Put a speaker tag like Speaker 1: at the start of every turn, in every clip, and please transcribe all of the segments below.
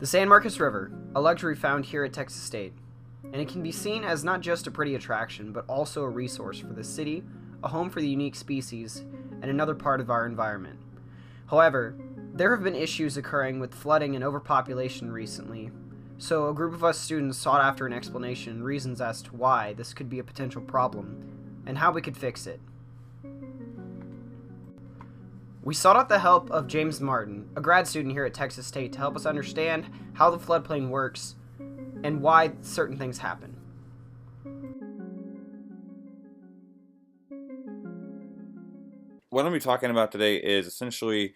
Speaker 1: The San Marcos River, a luxury found here at Texas State, and it can be seen as not just a pretty attraction, but also a resource for the city, a home for the unique species, and another part of our environment. However, there have been issues occurring with flooding and overpopulation recently, so a group of us students sought after an explanation and reasons as to why this could be a potential problem, and how we could fix it. We sought out the help of James Martin, a grad student here at Texas State, to help us understand how the floodplain works and why certain things happen.
Speaker 2: What I'm going to be talking about today is essentially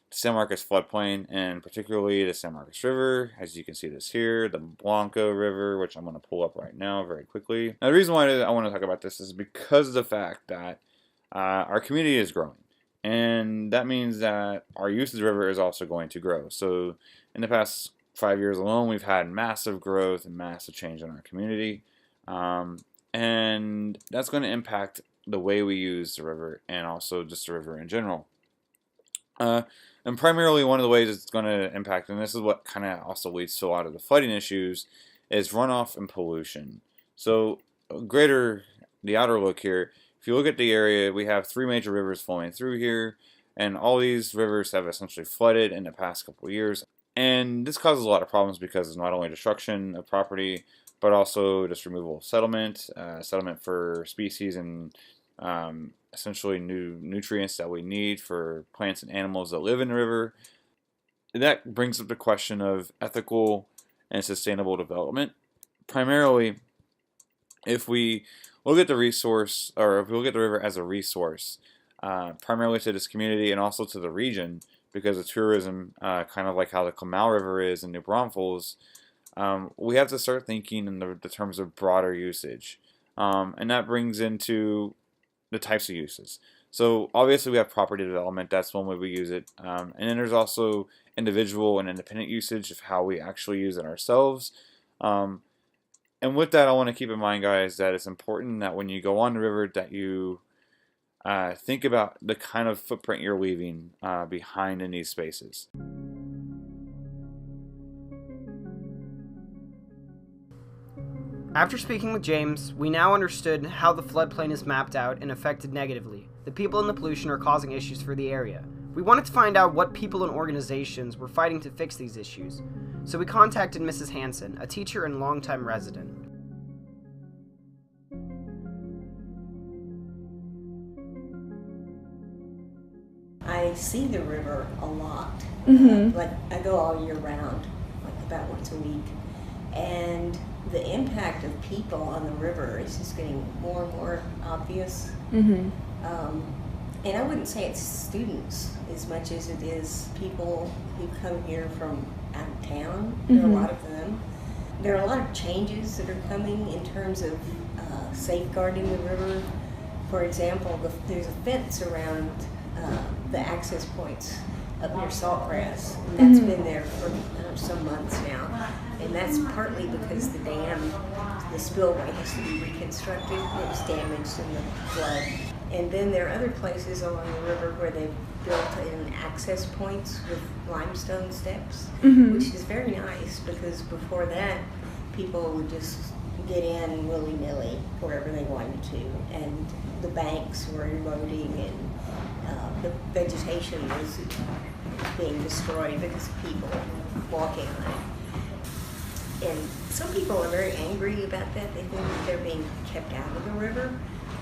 Speaker 2: the San Marcos floodplain, and particularly the San Marcos River. As you can see this here, the Blanco River, which I'm going to pull up right now very quickly. Now, the reason why I want to talk about this is because of the fact that our community is growing. And that means that our use of the river is also going to grow. So in the past 5 years alone, we've had massive growth and massive change in our community. And that's going to impact the way we use the river and also just the river in general. And primarily one of the ways it's going to impact, and this is what kind of also leads to a lot of the flooding issues, is runoff and pollution. So the outer look here, if you look at the area, we have 3 major rivers flowing through here, and all these rivers have essentially flooded in the past couple of years. And this causes a lot of problems because it's not only destruction of property, but also just removal of settlement for species and essentially new nutrients that we need for plants and animals that live in the river. That brings up the question of ethical and sustainable development. Primarily, if we look at the resource, or if we look at the river as a resource, primarily to this community and also to the region, because of tourism, kind of like how the Comal River is in New Braunfels, we have to start thinking in the terms of broader usage. And that brings into the types of uses. So obviously we have property development, that's one way we use it. And then there's also individual and independent usage of how we actually use it ourselves. And with that, I want to keep in mind, guys, that it's important that when you go on the river that you think about the kind of footprint you're leaving behind in these spaces.
Speaker 1: After speaking with James, we now understood how the floodplain is mapped out and affected negatively. The people and the pollution are causing issues for the area. We wanted to find out what people and organizations were fighting to fix these issues, so we contacted Mrs. Hansen, a teacher and longtime resident.
Speaker 3: I see the river a lot. Like I go all year round, like about once a week, and the impact of people on the river is just getting more and more obvious. And I wouldn't say it's students as much as it is people who come here from out of town. There are a lot of them. There are a lot of changes that are coming in terms of safeguarding the river. For example, there's a fence around the access points up near Saltgrass. And that's been there for some months now. And that's partly because the dam, the spillway has to be reconstructed. It was damaged in the flood. And then there are other places along the river where they've built in access points with limestone steps, which is very nice because before that, people would just get in willy-nilly wherever they wanted to. And the banks were eroding and the vegetation was being destroyed because of people walking on it. And some people are very angry about that. They think that they're being kept out of the river,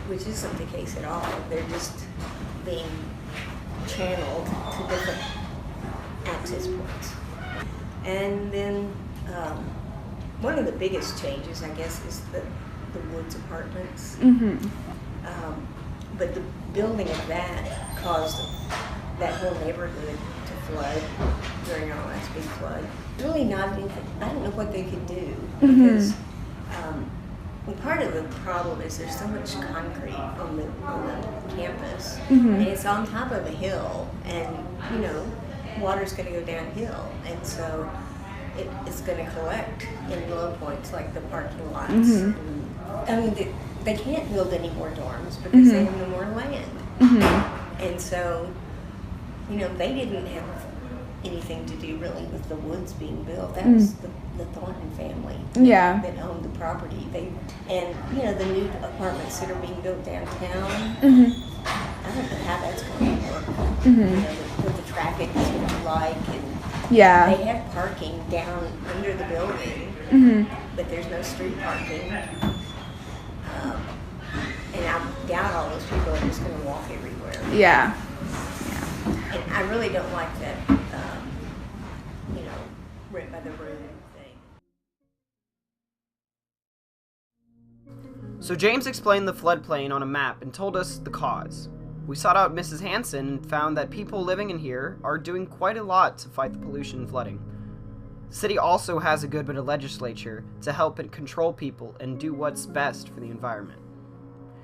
Speaker 3: which isn't the case at all. They're just being channeled to different access points. And then one of the biggest changes, I guess, is the Woods Apartments. But the building of that caused that whole neighborhood to flood during our last big flood. Really not anything, I don't know what they could do because part of the problem is there's so much concrete on the campus and it's on top of a hill, and water's going to go downhill, and so it's going to collect in low points like the parking lots. I mean, they can't build any more dorms because they have no more land. And so, they didn't have anything to do really with the woods being built. That was the Thornton family
Speaker 4: Yeah.
Speaker 3: that owned the property. And the new apartments that are being built downtown, I don't know how that's going to work. With the traffic is going to be like, and
Speaker 4: Yeah.
Speaker 3: they have parking down under the building, but there's no street parking. And I doubt all those people are just going to walk everywhere.
Speaker 4: Yeah.
Speaker 3: And I really don't like that, rent by the room thing.
Speaker 1: So James explained the floodplain on a map and told us the cause. We sought out Mrs. Hansen and found that people living in here are doing quite a lot to fight the pollution and flooding. The city also has a good bit of legislature to help and control people and do what's best for the environment.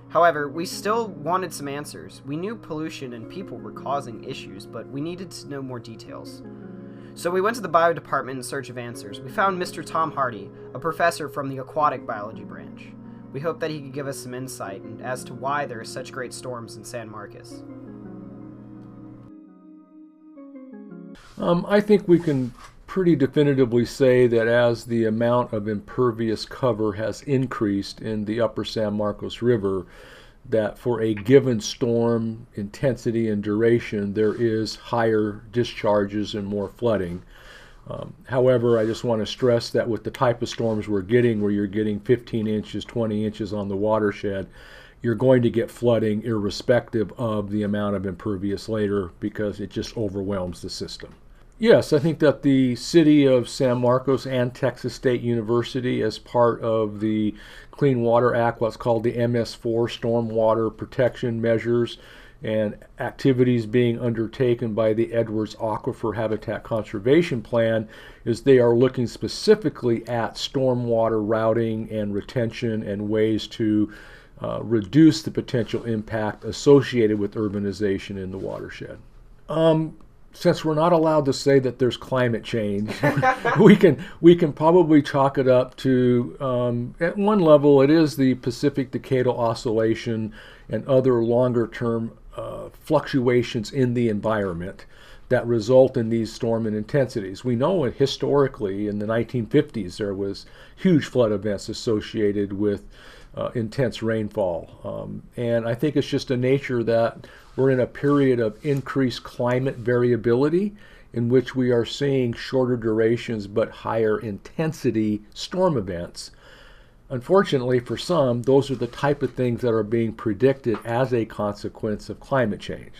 Speaker 1: However, we still wanted some answers. We knew pollution and people were causing issues, but we needed to know more details. So we went to the bio department in search of answers. We found Mr. Tom Hardy, a professor from the aquatic biology branch. We hoped that he could give us some insight as to why there are such great storms in San Marcos.
Speaker 5: I think we can pretty definitively say that as the amount of impervious cover has increased in the upper San Marcos River, that for a given storm intensity and duration, there is higher discharges and more flooding. However, I just want to stress that with the type of storms we're getting, where you're getting 15 inches, 20 inches on the watershed, you're going to get flooding irrespective of the amount of impervious layer because it just overwhelms the system. Yes, I think that the city of San Marcos and Texas State University, as part of the Clean Water Act, what's called the MS4 stormwater protection measures and activities being undertaken by the Edwards Aquifer Habitat Conservation Plan, is they are looking specifically at stormwater routing and retention and ways to reduce the potential impact associated with urbanization in the watershed. Since we're not allowed to say that there's climate change, we can probably chalk it up to, at one level, it is the Pacific Decadal Oscillation and other longer-term fluctuations in the environment that result in these storm and intensities. We know historically in the 1950s there was huge flood events associated with intense rainfall. And I think it's just a nature that we're in a period of increased climate variability in which we are seeing shorter durations but higher intensity storm events. Unfortunately, for some, those are the type of things that are being predicted as a consequence of climate change.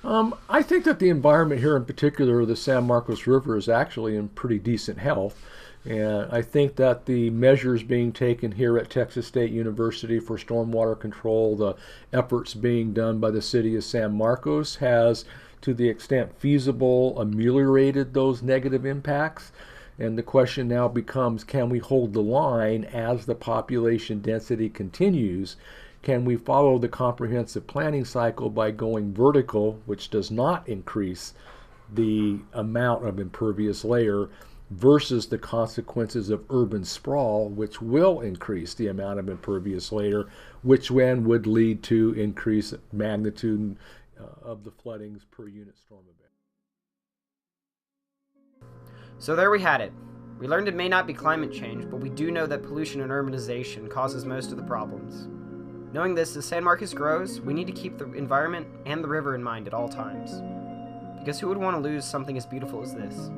Speaker 5: I think that the environment here, in particular the San Marcos River, is actually in pretty decent health. And I think that the measures being taken here at Texas State University for stormwater control, the efforts being done by the city of San Marcos, has, to the extent feasible, ameliorated those negative impacts. And the question now becomes, can we hold the line as the population density continues? Can we follow the comprehensive planning cycle by going vertical, which does not increase the amount of impervious layer, versus the consequences of urban sprawl, which will increase the amount of impervious layer, which then would lead to increased magnitude of the floodings per unit storm event.
Speaker 1: So there we had it. We learned it may not be climate change, but we do know that pollution and urbanization causes most of the problems. Knowing this, as San Marcos grows, we need to keep the environment and the river in mind at all times. Because who would want to lose something as beautiful as this?